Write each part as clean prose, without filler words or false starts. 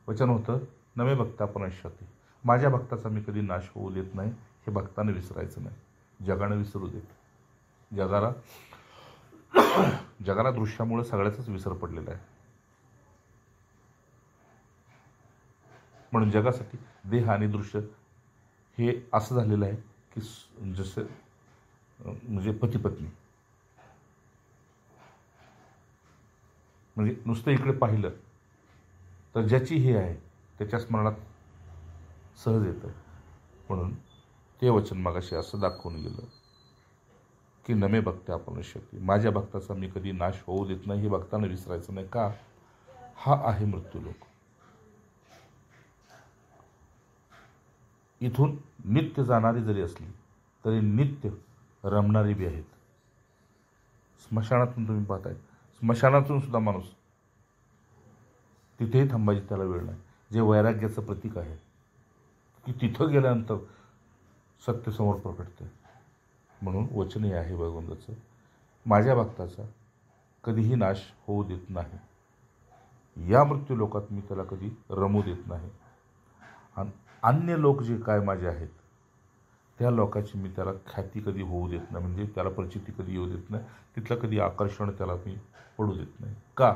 वचन होतं, नवे भक्ता पुनश्यती. माझ्या भक्ताचा मी कधी नाश होऊ देत नाही, हे भक्तानं विसरायचं नाही. जगानं विसरू देत. जगाला दृश्यामुळे सगळ्याचाच विसर पडलेला आहे. म्हणून जगासाठी देह आणि दृश्य हे असं झालेलं आहे की जसं म्हणजे पती पत्नी. म्हणजे नुसतं इकडे पाहिलं तर ज्याची हे आहे त्याच्या स्मरणात सहज येतं. म्हणून ते वचन मगाशी असं दाखवून गेलं की नमे भक्त्या पुनश्यती. माझ्या भक्ताचा मी कधी नाश होऊ देत नाही, हे भक्तानं विसरायचं नाही. का? हा आहे मृत्यूलोक. इथून नित्य जाणारी जरी असली तरी नित्य रमणारी बी आहेत. स्मशानातून तुम्ही पाहताय, स्मशानातून सुद्धा माणूस तिथेही थांबायची त्याला वेळ नाही. जे वैराग्याचं प्रतीक आहे की तिथं गेल्यानंतर सत्यसमोर प्रकटते. म्हणून वचन हे आहे भगवंताचं, माझ्या भक्ताचा कधीही नाश होऊ देत नाही. या मृत्यू लोकात मी त्याला कधी रमू देत नाही. आणि अन्य लोक जे काय माझे आहेत त्या लोकांची मी त्याला ख्याती कधी होऊ देत नाही. म्हणजे त्याला प्रचिती कधी येऊ देत नाही. तिथलं कधी आकर्षण त्याला मी पडू देत नाही. का?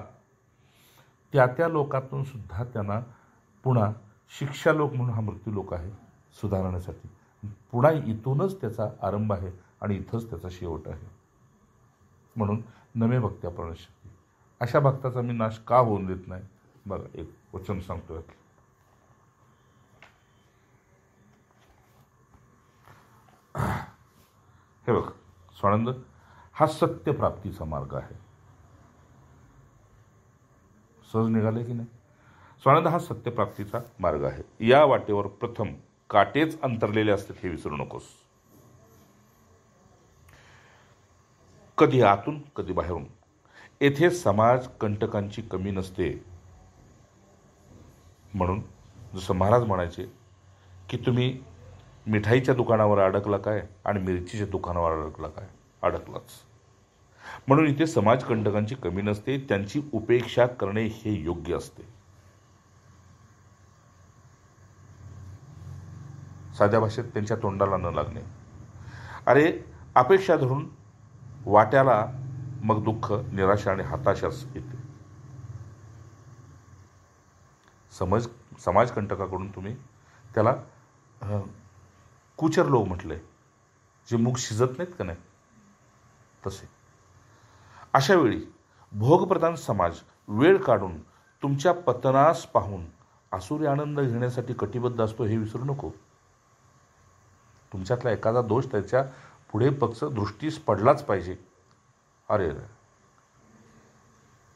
त्या लोकातून सुद्धा त्यांना पुन्हा शिक्षा लोक म्हणून हा मृत्यू लोक आहे सुधारण्यासाठी. पुन्हा इथूनच त्याचा आरंभ आहे आणि इथंच त्याचा शेवट आहे. म्हणून नमे भक्त्या पुनश्यती. अशा भक्ताचा मी नाश का होऊन देत नाही? बघा, एक वचन सांगतोय. हे बघ स्वानंद, हा सत्यप्राप्तीचा मार्ग आहे. सहज निघाले की नाही? स्वानंद हा सत्यप्राप्तीचा मार्ग आहे. या वाटेवर प्रथम काटेच अंतरलेले असतात, हे विसरू नकोस. कधी आतून कधी बाहेरून. येथे समाज कंटकांची कमी नसते. म्हणून जसं महाराज म्हणायचे की तुम्ही मिठाईच्या दुकानावर अडकला काय आणि मिरचीच्या दुकानावर अडकला काय? अडकलाच. म्हणून इथे समाज कंटकांची कमी नसते. त्यांची उपेक्षा करणे हे योग्य असते. साध्या भाषेत त्यांच्या तोंडाला न लागणे. अरे, अपेक्षा धरून वाट्याला मग दुःख, निराशा आणि हताशाच येते. समाजकंटकाकडून तुम्ही त्याला कुचर लोक म्हटलंय, जे मूग शिजत नाहीत का नाही तसे. अशा वेळी भोगप्रधान समाज वेळ काढून तुमच्या पतनास पाहून आसुरी आनंद घेण्यासाठी कटिबद्ध असतो, हे विसरू नको. तुमच्यातला एखादा दोष त्याच्या पुढे पक्ष दृष्टीस पडलाच पाहिजे. अरे,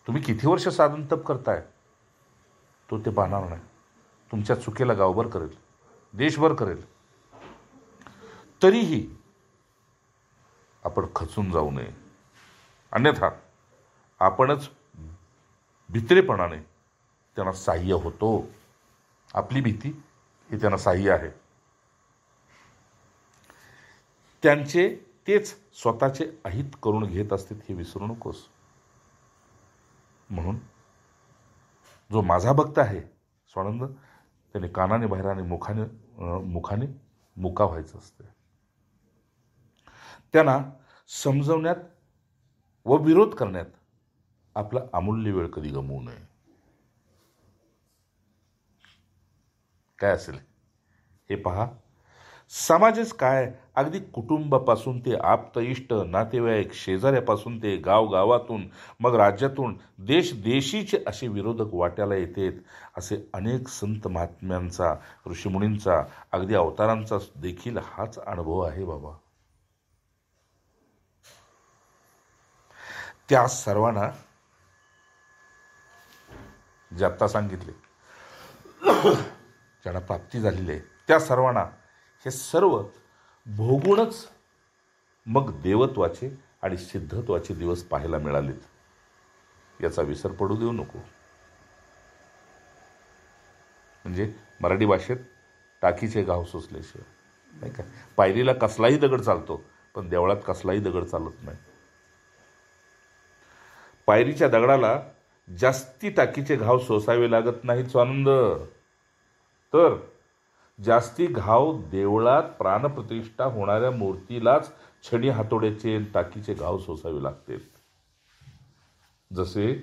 तुम्ही किती वर्ष साधन तप करताय, तो ते पाहणार नाही. तुमच्या चुकीला गावभर करेल, देशभर करेल. तरीही आपण खचून जाऊ नये. अन्यथा आपणच भित्रेपणाने त्यांना साह्य होतो. आपली भीती ही त्यांना साह्य आहे. त्यांचे तेच स्वतःचे अहित करून घेत असतात, हे विसरू नकोस. म्हणून जो माझा भक्त आहे स्वानंद, त्याने कानाने बाहेर आणि मुखाने मुका व्हायचं असतं. त्यांना समजवण्यात व विरोध करण्यात आपला अमूल्य वेळ कधी गमवू नये. काय असेल हे पहा. समाजच काय, अगदी कुटुंबापासून ते आप्त इष्ट नातेवाईक, शेजाऱ्यापासून ते गावातून, मग राज्यातून, देशीचे असे विरोधक वाट्याला येतात. असे अनेक संत महात्म्यांचा, ऋषीमुनींचा, अगदी अवतारांचा देखील हाच अनुभव आहे बाबा. त्या सर्वांना जे आत्ता सांगितले, ज्यांना प्राप्ती झालेली आहे, त्या सर्वांना हे सर्व भोगूनच मग देवत्वाचे आणि सिद्धत्वाचे दिवस पाहायला मिळालेत. याचा विसर पडू देऊ नको. म्हणजे मराठी भाषेत टाकीचे घाव सुचल्याशिवाय नाही का. पायरीला कसलाही दगड चालतो, पण देवळात कसलाही दगड चालत नाही. पायरीच्या दगडाला जास्ती टाकीचे घाव सोसावे लागत नाहीत स्वानंद, तर जास्ती घाव देवळात प्राणप्रतिष्ठा होणाऱ्या मूर्तीलाच छडी हातोड्याचे टाकीचे घाव सोसावे लागतील. जसे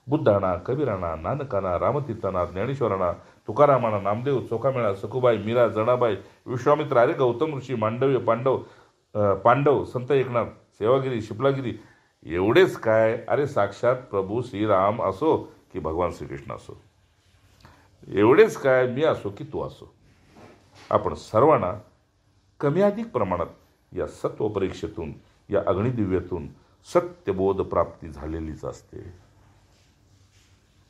बुद्धांना, कबीरांना, नानकांना, रामतीर्थांना, ज्ञानेश्वरांना, तुकारामांना, नामदेव, चोखामेळा, सखुबाई, मीरा, जणाबाई, विश्वामित्र, अरे गौतम ऋषी, मांडव्य, पांडव, संत एकनाथ, सेवागिरी, शिपलागिरी, एवढेच काय, अरे साक्षात प्रभू श्रीराम असो की भगवान श्रीकृष्ण असो, एवढेच काय, मी असो की तू असो, आपण सर्वांना कमी अधिक प्रमाणात या सत्व परीक्षेतून, या अग्निदिव्यातून सत्यबोध प्राप्ती झालेलीच असते.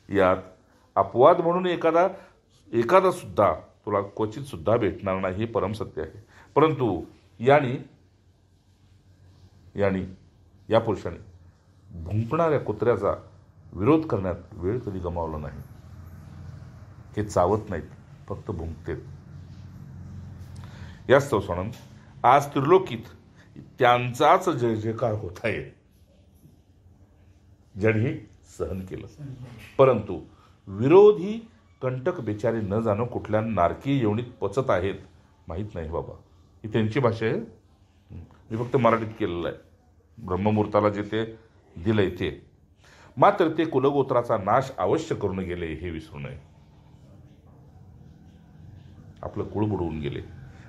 यात अपवाद म्हणून एखादा सुद्धा तुला क्वचित सुद्धा भेटणार नाही, हे परमसत्य आहे. परंतु या पुरुषाने भुंकणाऱ्या कुत्र्याचा विरोध करण्यात वेळ कधी गमावला नाही. हे चावत नाहीत, फक्त भुंकतेत. यास्तव स्वानंद, आज त्रिलोकीत त्यांचाच जय जयकार होत आहे, ज्यांनी सहन केलं. परंतु विरोधी कंटक बेचारे न जाणं कुठल्या नारकीय योनीत पचत आहेत माहीत नाही बाबा. ही त्यांची भाषा आहे, मी फक्त मराठीत केलेलं आहे. ब्रह्ममुहूर्ताला जे ते दिलंय ते. मात्र ते कुलगोत्राचा नाश अवश्य करून गेले, हे विसरू नये. आपलं कुळ बुडवून गेले.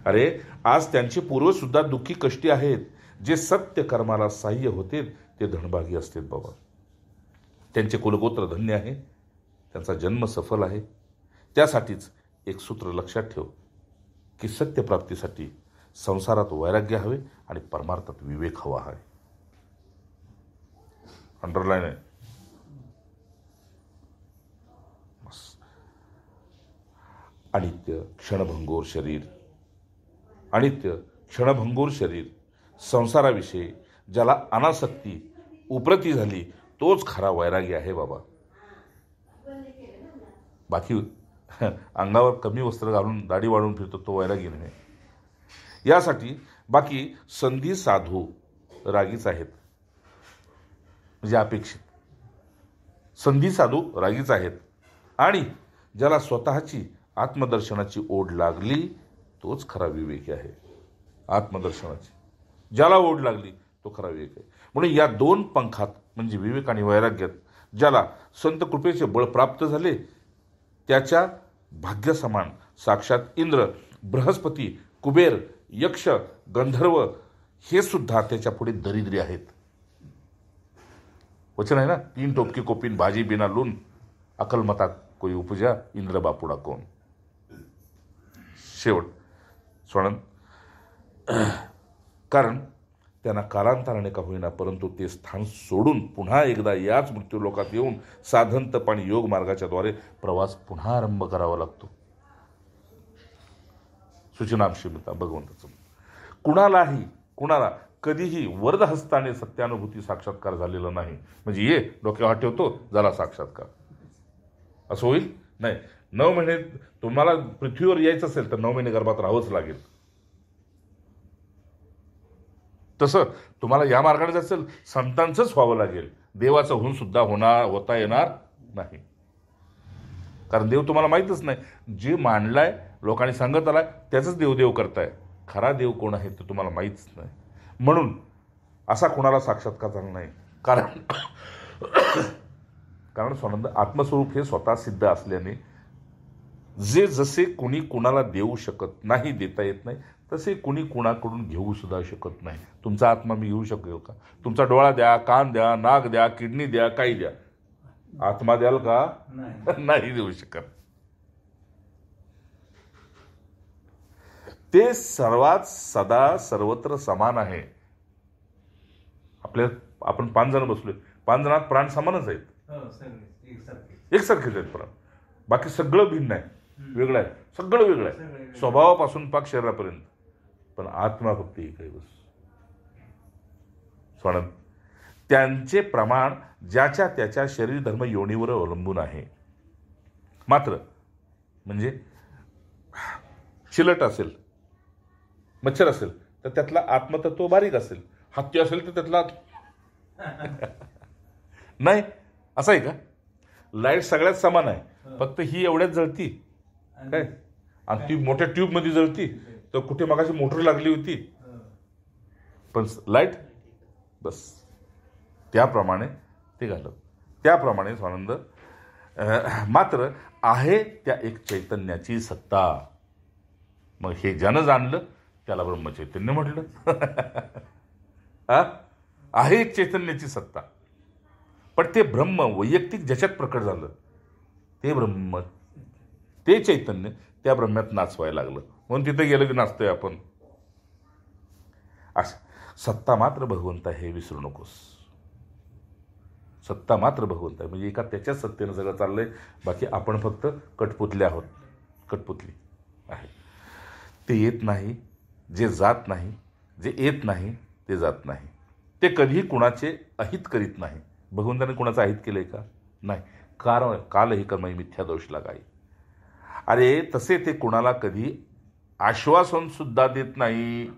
अरे आज त्यांचे पूर्वज सुद्धा दुःखी कष्टी आहेत. जे सत्य कर्माला सहाय्य होते ते धनभागी असतात बाबा. त्यांचे कुलगोत्र धन्य आहे, त्यांचा जन्म सफल आहे. त्यासाठीच एक सूत्र लक्षात ठेव की सत्यप्राप्तीसाठी संसारात वैराग्य हवे आणि परमार्थात विवेक हवा आहे. अंडरलाईन आहे. अनित्य क्षणभंगूर शरीर संसाराविषयी ज्याला अनासक्ती उपरती झाली तोच खरा वैरागी आहे बाबा. बाकी अंगावर कमी वस्त्र घालून दाढी वाढवून फिरतो तो वैरागी नव्हे. यासाठी बाकी संधी साधू रागीच आहेत, म्हणजे अपेक्षित संधी साधू रागीच आहेत. आणि ज्याला स्वतःची आत्मदर्शनाची ओढ लागली तोच खरा विवेकी आहे. आत्मदर्शनाची ज्याला ओढ लागली तो खरा विवेक आहे. म्हणून या दोन पंखात म्हणजे विवेक आणि वैराग्यात ज्याला संत कृपेचे बळ प्राप्त झाले त्याच्या भाग्यसमान साक्षात इंद्र, बृहस्पती, कुबेर, यक्ष, गंधर्व हे सुद्धा त्याच्या पुढे दरिद्री आहेत. वचन आहे ना, 3 टोपकी कोपीन भाजी बिना लून, अकलमता कोई उपजा, इंद्र बापुडा कोण. शेवट स्वानंद, कारण त्यांना कालांतराने का होईना परंतु ते स्थान सोडून पुन्हा एकदा याच मृत्यूलोकात येऊन साधन तप आणि योग मार्गाच्या द्वारे प्रवास पुन्हा आरंभ करावा लागतो. सूचनांशिमिता भगवंताचं. कुणाला कधीही वरदहस्ताने सत्यानुभूती साक्षात्कार झालेला नाही. म्हणजे ये डोक्यावर हात ठेवतो झाला साक्षात्कार असं होईल नाही. 9 महिने तुम्हाला पृथ्वीवर यायचं असेल तर 9 महिने गर्भात राहावंच लागेल. तसं तुम्हाला या मार्गाने जायचं असेल संतांचंच व्हावं लागेल. देवाचं होऊन सुद्धा होता येणार नाही. कारण देव तुम्हाला माहीतच नाही. जे मांडलाय लोकांनी सांगत आलाय त्याचंच देवदेव करताय. खरा देव कोण आहे ते तुम्हाला माहीतच नाही. म्हणून असा कोणाला साक्षात्कार झाला नाही. कारण स्वानंद आत्मस्वरूप हे स्वतः सिद्ध असल्याने जे जसे कुणी कुणाला देऊ शकत नाही, देता येत नाही, तसे कुणी कुणाकडून घेऊ सुद्धा शकत नाही. तुमचा आत्मा मी घेऊ शकेल का? तुमचा डोळा द्या, कान द्या, नाक द्या, किडनी द्या, काही द्या, आत्मा द्याल का? नाही देऊ शकत. ते सर्वात सदा सर्वत्र समान आहे. आपण 5 जण बसलोय, 5 जणात प्राण समानच आहेत, एकसारखेच आहेत प्राण. बाकी सगळं भिन्न आहे, वेगळं आहे, सगळं वेगळं आहे स्वभावापासून पाक शरीरापर्यंत. पण आत्मा फक्त एक आहे बस. स्वानंद, त्यांचे प्रमाण ज्याच्या त्याच्या शरीर धर्म योनीवर अवलंबून आहे. मात्र म्हणजे शिलट असेल, मच्छर असेल तर त्यातला आत्मतत्व बारीक असेल, हत्ती असेल तर त्यातला नाही. असं आहे का? लाईट सगळ्यात समान आहे, फक्त ही एवढ्याच जळती काय, आणि ती मोठ्या ट्यूबमध्ये जळती. तर कुठे मगाशी मोटर लागली होती, पण लाईट बस. त्याप्रमाणे ते घालत. त्याप्रमाणे स्वानंद मात्र आहे त्या एक चैतन्याची सत्ता. मग हे ज्यानं जाणलं त्याला ब्रह्मचैतन्य म्हटलं. आहे एक चैतन्याची सत्ता, पण ते ब्रह्म वैयक्तिक ज्याच्यात प्रकट झालं ते ब्रह्म, ते चैतन्य त्या ब्रह्म्यात नाचवायला लागलं. म्हणून तिथे गेलं की नाचतोय आपण. असं सत्ता मात्र भगवंत आहे हे विसरू नकोस. सत्ता मात्र भगवंत आहे, म्हणजे एका त्याच्याच सत्तेनं सगळं चाललंय. बाकी आपण फक्त कठपुतले आहोत, कठपुतली आहे. ते येत नाही जे जात नाही, जे येत नाही ते जात नाही. ते कधीही कुणाचे अहित करीत नाही. भगवंताने कुणाचं अहित केलंय का? नाही. कारण कालही कर्मही मिथ्या दोष लागाई. अरे तसे ते कुणाला कधी आश्वासन सुद्धा देत नाही.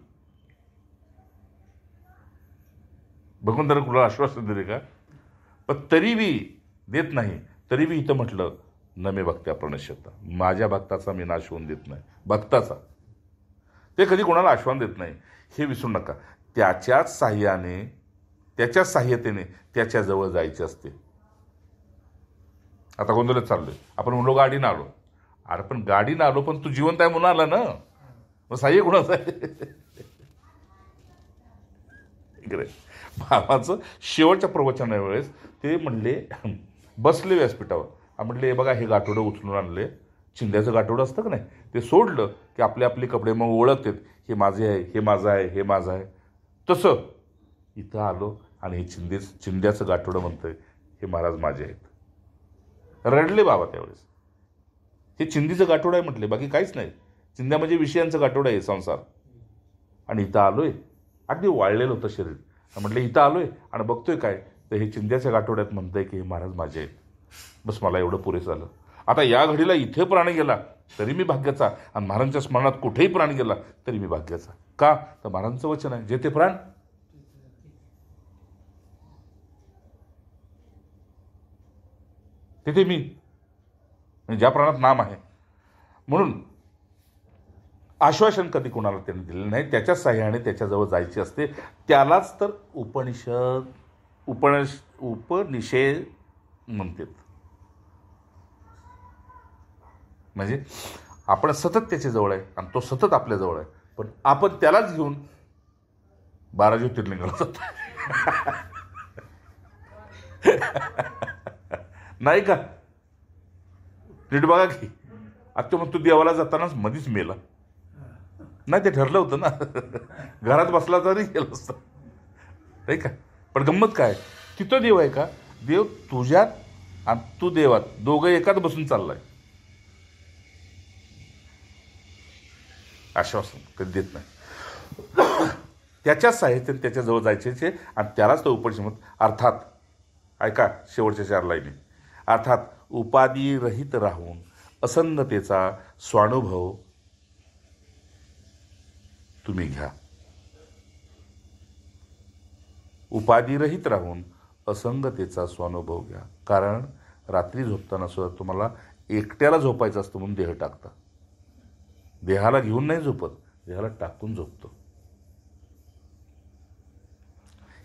भगवंताने कुणाला आश्वासन दिले का? पण तरी बी देत नाही. तरी बी इथं म्हटलं न मे भक्त्या प्रणश्यता, माझ्या भक्ताचा मी नाश होऊन देत नाही. भक्ताचा ते कधी कोणाला आश्वासन देत नाही हे विसरू नका. त्याच्याच साह्याने, त्याच्याच साह्यतेने त्याच्याजवळ जायचे असते. आता गोंधळत चाललोय. आपण म्हणलो गाडीनं आलो. अरे पण गाडीनं आलो, पण तू जिवंत आहे म्हणून आला ना, मग साह्य कुणाचं आहे? बाबाचं शेवटच्या प्रवचना वेळेस ते म्हणले, बसले व्यासपीठावर, म्हणले बघा हे गाठोडं उचलून आणले. चिंध्याचं गाठोडं असतं का नाही, ते सोडलं की आपले आपले कपडे मग ओळखतात, हे माझे आहे, हे माझं आहे, हे माझं आहे. तसं इथं आलो आणि हे चिंध्याचं गाठोडं म्हणतंय हे महाराज माझे आहेत. रडले बाबा त्यावेळेस. हे चिंधीचं गाठोडं आहे म्हटले, बाकी काहीच नाही. चिंध्या म्हणजे विषयांचं गाठोडं आहे संसार. आणि इथं आलोय, अगदी वाळलेलं होतं शरीर. म्हटलं इथं आलोय आणि बघतोय काय, तर हे चिंध्याच्या गाठोड्यात म्हणतंय की हे महाराज माझे आहेत. बस मला एवढं पुरेसं झालं. आता या घडीला इथे प्राण गेला तरी मी भाग्याचा, आणि महाराजांच्या स्मरणात कुठेही प्राण गेला तरी मी भाग्याचा. का? तर महाराजांचं वचन आहे, जेथे प्राण तिथे मी, म्हणजे ज्या प्राणात नाम आहे. म्हणून आश्वासन कधी कोणाला त्यांनी दिलेलं नाही. त्याच्या साह्याने त्याच्याजवळ जायचे असते. त्यालाच तर उपनिषेध म्हणतात. म्हणजे आपण सतत त्याच्याजवळ आहे आणि तो सतत आपल्याजवळ आहे, पण आपण त्यालाच घेऊन 12 ज्योतिर्लिंगाला जातो. नाही का? नीट बघा की. आता मग तू देवाला जातानाच मधीच मेला नाही, ते ठरलं होतं ना. घरात बसला तरी गेलं असतं, नाही का? पण गंमत काय, तिथं देव आहे का? देव तुझ्यात आणि तू देवात, दोघं एकात बसून चाललाय. आश्वासन कधी देत नाही. त्याच्याच साहित्याने त्याच्याजवळ जायचे आणि त्यालाच तो उपनिषद. अर्थात ऐका शेवटच्या 4 लाईनी. अर्थात उपाधिरहित राहून असंगतेचा स्वानुभव तुम्ही घ्या. उपाधिरहित राहून असंगतेचा स्वानुभव घ्या. कारण रात्री झोपताना सुद्धा तुम्हाला एकट्याला झोपायचं असतं म्हणून देह टाकता. देहाला घेऊन नाही झोपत, देहाला टाकून झोपतो.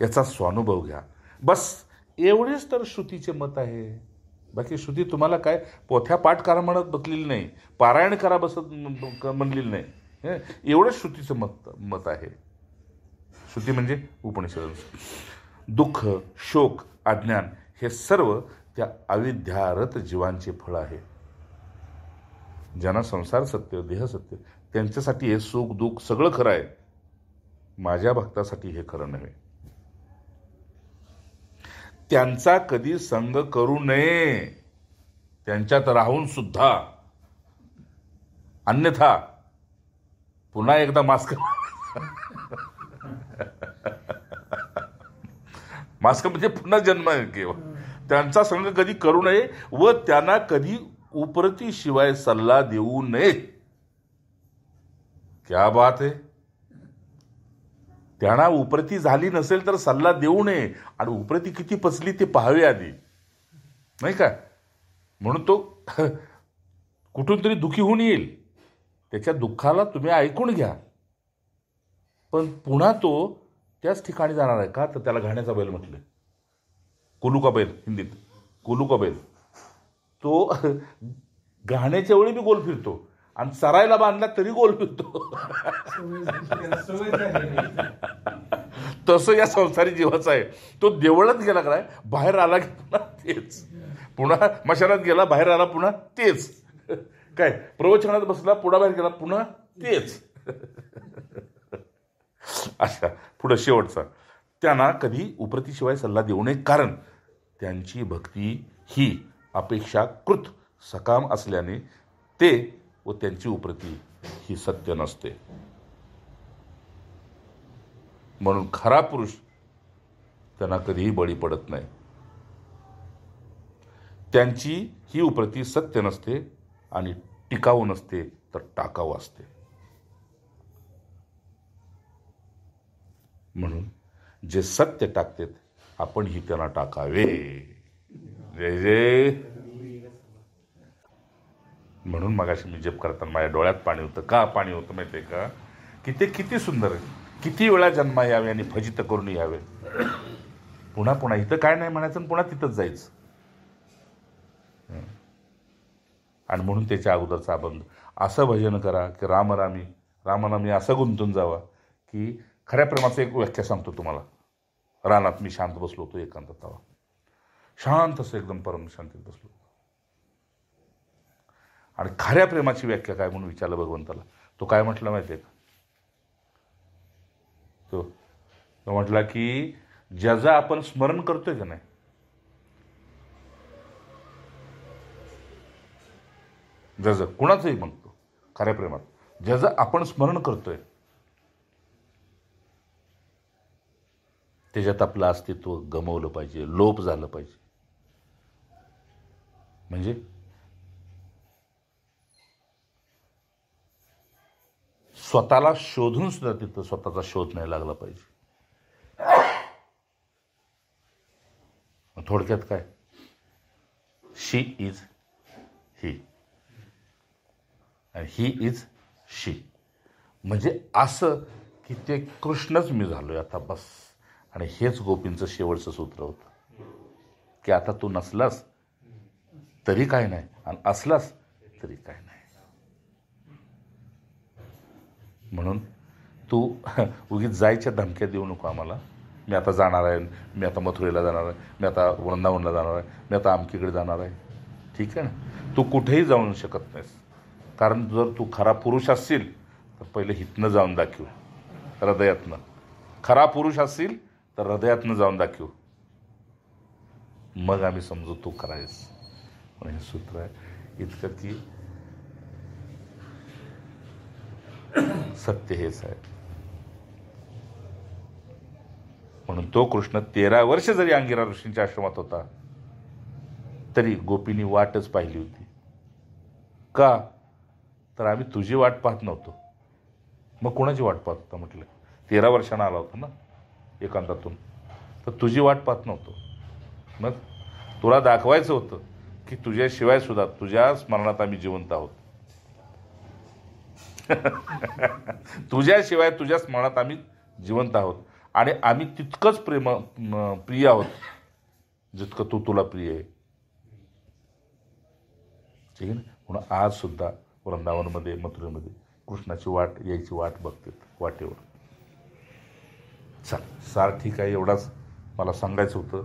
याचा स्वानुभव घ्या. बस एवढेच तर श्रुतीचे मत आहे. बाकी श्रुती तुम्हाला काय पोथ्या पाठ करा म्हणत बसलेली नाही, पारायण करा बसत म्हणलेली नाही. एवढंच श्रुतीचं मत आहे. श्रुती म्हणजे उपनिषद. दुःख, शोक, अज्ञान हे सर्व त्या अविद्यारत जीवांचे फळ आहे. ज्यांना संसार सत्य, देह सत्य, त्यांच्यासाठी हे सुख दुःख सगळं खरं आहे. माझ्या भक्तासाठी हे खरं नव्हे. त्यांचा कधी संग करू नये, त्यांच्यात राहून सुद्धा. अन्यथा पुन्हा एकदा मास्क म्हणजे पुन्हा जन्म केव्हा. त्यांचा संग कधी करू नये व त्यांना कधी उपरती शिवाय सल्ला देऊ नये. क्या बात आहे. त्यांना उपरती झाली नसेल तर सल्ला देऊ नये. आणि उपरती किती पचली ते पाहावे आधी, नाही का? म्हणून तो कुठून तरी दुःखी होऊन येईल, त्याच्या दुःखाला तुम्ही ऐकून घ्या, पण पुन्हा तो त्याच ठिकाणी जाणार आहे. का? तर त्याला घाण्याचा बैल म्हटलं, कोलू का बैल, हिंदीत कोलू का बैल. तो घाण्याच्या वेळी बी गोल फिरतो आणि चरायला बांधला तरी गोल फिरतो. तसं या संसारी जीवाचं आहे. तो देवळात गेला काय, बाहेर आला की पुन्हा तेच, पुन्हा मशानात गेला, बाहेर आला पुन्हा तेच, काय प्रवचनात बसला, पुढा बाहेर गेला पुन्हा तेच. अशा पुढं शेवटचा, त्यांना कधी उपरतीशिवाय सल्ला देऊ नये, कारण त्यांची भक्ती ही अपेक्षाकृत सकाम असल्याने ते व त्यांची उपरती ही सत्य नसते. म्हणून खरा पुरुष त्यांना कधीही बळी पडत नाही. त्यांची ही उपरती सत्य नसते आणि टिकाऊ नसते, तर टाकाऊ असते. म्हणून जे सत्य टाकतेत आपणही त्यांना टाकावे. जय जय. म्हणून मगाशी मी जप करताना माझ्या डोळ्यात पाणी होतं. का पाणी होतं माहिती आहे का? की ते किती सुंदर आहे. किती वेळा जन्मा यावे आणि फजित करून यावे. पुन्हा पुन्हा इथं काय नाही म्हणायचं आणि पुन्हा तिथंच जायचं. आणि म्हणून त्याच्या अगोदरचा अभंग, असं भजन करा की रामनामी असं गुंतून जावा की खऱ्या प्रेमाचं एक व्याख्या सांगतो तुम्हाला. रानात मी शांत बसलो होतो एकांतात, तवा शांत असं एकदम परम शांतीत बसलो आणि खऱ्या प्रेमाची व्याख्या काय म्हणून विचारलं भगवंताला. तो काय म्हटलं माहिती आहे का? तो म्हटला की ज्याचं आपण स्मरण करतोय का नाही, ज्याचं कुणाचंही म्हणतो खऱ्या प्रेमात, ज्याचं आपण स्मरण करतोय त्याच्यात आपलं अस्तित्व गमवलं पाहिजे, लोप झालं पाहिजे. म्हणजे स्वतःला शोधून सुद्धा तिथं स्वतःचा शोध नाही लागला पाहिजे. थोडक्यात काय, शी इज ही आणि ही इज शी. म्हणजे असं की ते कृष्णच मी झालोय आता बस. आणि हेच गोपींचं शेवटचं सूत्र होतं की आता तू नसलास तरी काय नाही आणि असलास तरी काय नाही. म्हणून तू उगीच जायच्या धमक्या देऊ नको आम्हाला. मी आता जाणार आहे, मी आता मथुरेला जाणार आहे, मी आता वृंदावनला जाणार आहे, मी आता आमकीकडे जाणार आहे. ठीक आहे ना, तू कुठेही जाऊ शकत नाहीस. कारण जर तू खरा पुरुष असशील तर पहिले हितनं जाऊन दाखव, हृदयातनं. खरा पुरुष असशील तर हृदयातनं जाऊन दाखव, मग आम्ही समजू तू करायस. म्हणून हे सूत्र आहे इतकं की सत्य हेच आहे. म्हणून तो कृष्ण 13 वर्ष जरी अंगिरा ऋषींच्या आश्रमात होता तरी गोपींनी वाटच पाहिली होती. का? तर आम्ही तुझी वाट पाहत नव्हतो. मग कोणाची वाट पाहत होता म्हटलं? 13 वर्षांना आला होता ना एकांतातून, तर तुझी वाट पाहत नव्हतो. मग तुला दाखवायचं होतं की तुझ्याशिवाय सुद्धा तुझ्या स्मरणात आम्ही जिवंत आहोत. तुझ्याशिवाय तुझ्या स्मरणात आम्ही जिवंत आहोत आणि आम्ही तितकंच प्रिय आहोत जितकं तू तुला प्रिय आहे. ठीक आहे ना. म्हणून आज सुद्धा वृंदावनमध्ये मथुरेमध्ये कृष्णाची यायची वाट बघते वाटेवर. चल सार ठीक आहे. एवढाच मला सांगायचं होतं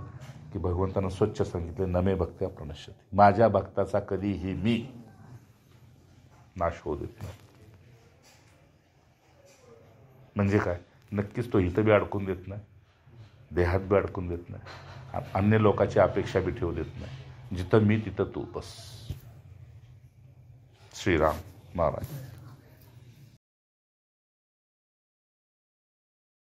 की भगवंतानं स्वच्छ सांगितले, नमे भक्त्या प्रणश्यते. माझ्या भक्ताचा कधीही मी नाश होऊ देत नाही. म्हणजे काय? नक्कीच तो हिथं बी अडकून देत नाही, देहात बी अडकून देत नाही, अन्य लोकांची अपेक्षा बी ठेवू देत नाही. जिथं मी तिथं तू बस. श्रीराम महाराज.